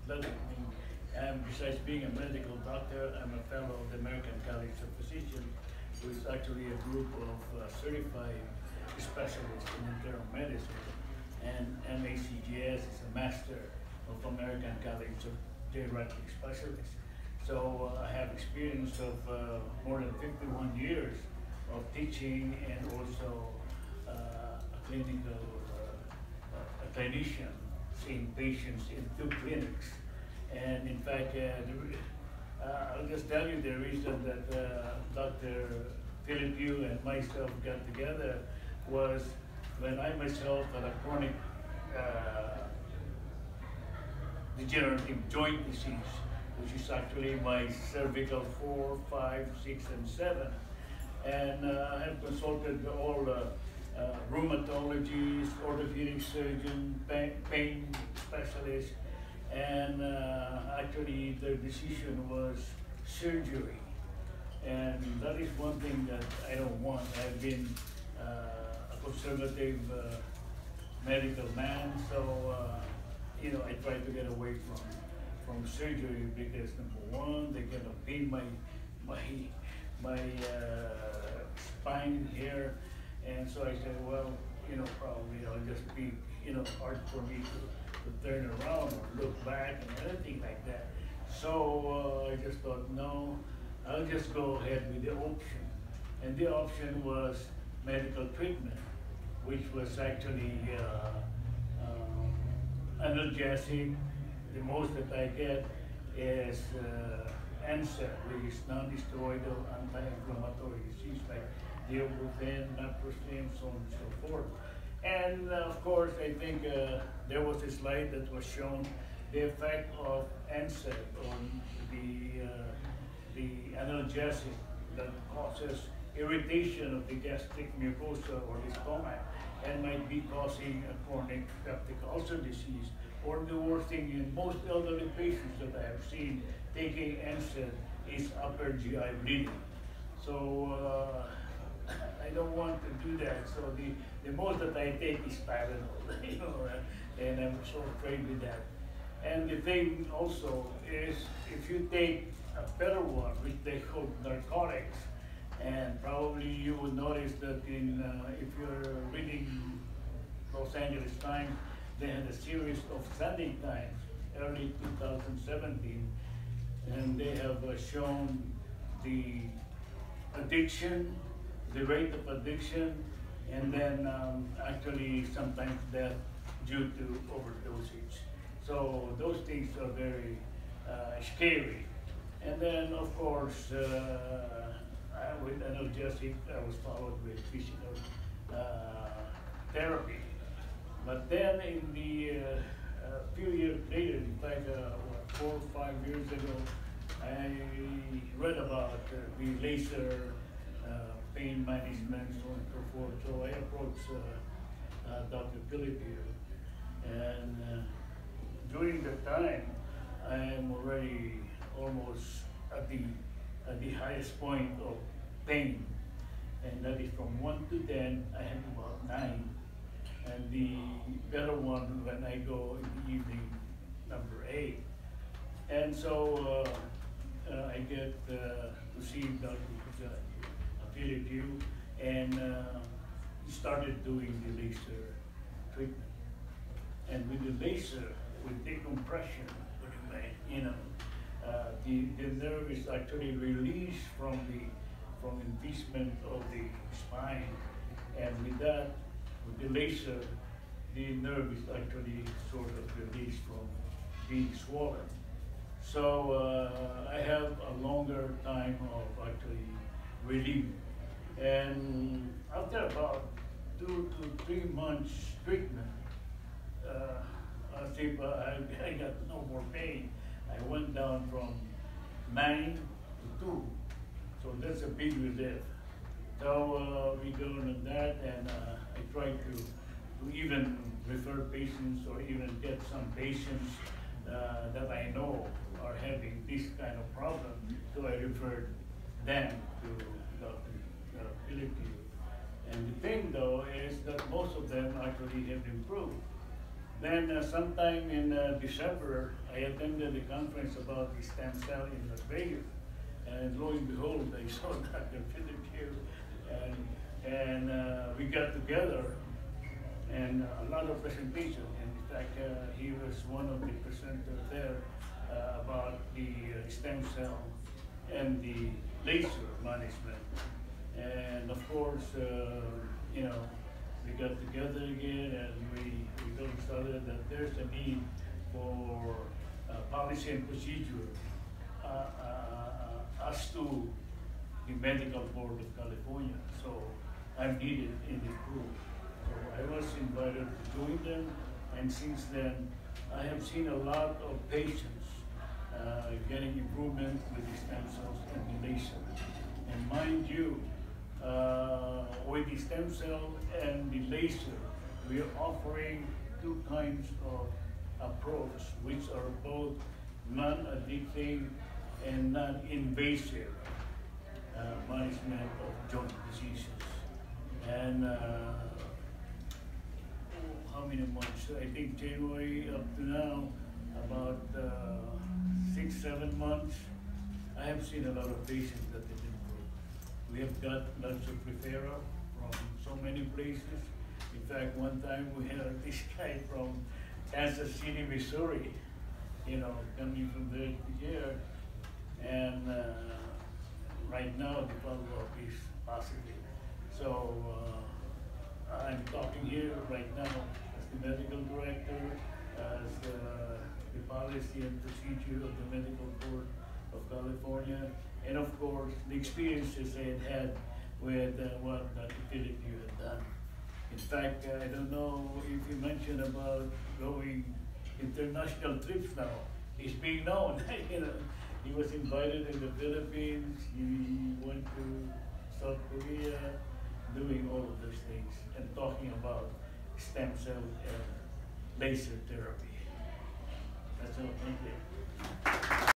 pleasure. I mean, and besides being a medical doctor, I'm a fellow of the American College of Physicians, which is actually a group of certified specialists in internal medicine. And MACGS is a Master of American College of Geriatric Specialists. So I have experience of more than 51 years of teaching and also a clinical a clinician seeing patients in 2 clinics. And in fact, I'll just tell you the reason that Dr. Philip Yu and myself got together was when I myself had a chronic degenerative joint disease, which is actually my cervical 4, 5, 6, and 7. And I have consulted all rheumatologists, orthopedic surgeon, pain specialists, and actually their decision was surgery. And that is one thing that I don't want. I've been a conservative medical man, so you know, I try to get away from surgery because number one, they're gonna pain my spine here, and so I said, well, you know, probably I'll just be, you know, hard for me to turn around or look back and anything like that. So I just thought, no, I'll just go ahead with the option, and the option was medical treatment, which was actually analgesic. The most that I get is NSAID, which is non-steroidal anti-inflammatory disease like ibuprofen, naproxen, so on and so forth. And of course, I think there was a slide that was shown the effect of NSAID on the analgesic that causes irritation of the gastric mucosa or the stomach and might be causing a chronic peptic ulcer disease. Or the worst thing in most elderly patients that I have seen taking NSAID is upper GI bleeding. So I don't want to do that. So the most that I take is Tylenol, you know, and I'm so afraid with that. And the thing also is, if you take a better one, which they call narcotics, and probably you will notice that in if you're reading Los Angeles Times, they had a series of Sunday Times, early 2017, and they have shown the addiction, the rate of addiction, and then actually sometimes death due to overdosage. So those things are very scary. And then, of course, with analgesic, I was followed with physical therapy. But then in the few years later, in fact, 4 or 5 years ago, I read about the laser pain management, so on and so forth. So I approached Dr. Philip here. And during that time, I am already almost at the highest point of pain. And that is from 1 to 10, I have about 9. And the better one when I go in the evening, number 8. And so I get to see Dr. Philip Yu, and he started doing the laser treatment. And with the laser, with decompression, you know, the nerve is actually released from impingement of the spine, and with that, with the laser, the nerve is actually sort of released from being swollen. So I have a longer time of actually relief. And after about 2 to 3 months treatment, I think I got no more pain. I went down from 9 to 2. So that's a big relief. So we go on that, and I try to even refer patients or even get some patients that I know are having this kind of problem. So I referred them to Dr. Philip. And the thing though is that most of them actually have improved. Then sometime in December, I attended a conference about the stem cell in Las Vegas, and lo and behold, I saw Dr. Philip here, and we got together, and a lot of presentation. And in fact, he was one of the presenters there about the stem cell and the laser management. And of course, you know, we got together again and we consulted that there's a need for policy and procedure as to the Medical Board of California. So I'm needed in the group. So I was invited to join them, and since then I have seen a lot of patients getting improvement with the stem cells and the laser. And mind you, with the stem cell and the laser, we are offering two kinds of approach, which are both non-addicting and non-invasive management of joint diseases. And how many months? I think January up to now, about 6-7 months, I have seen a lot of patients that have improved. We have got lots of referral from so many places. In fact, one time we had this guy from Kansas City, Missouri, you know, coming from there to here. And right now the follow-up is positive. So I'm talking here right now as the medical director, as the policy and procedure of the Medical Board of California, and of course the experiences I had with what Dr. Philip you had done. In fact, I don't know if you mentioned about going international trips now. It's being known. You know, he was invited in the Philippines. He went to South Korea, doing all of those things and talking about stem cell and laser therapy. That's all. Thank you.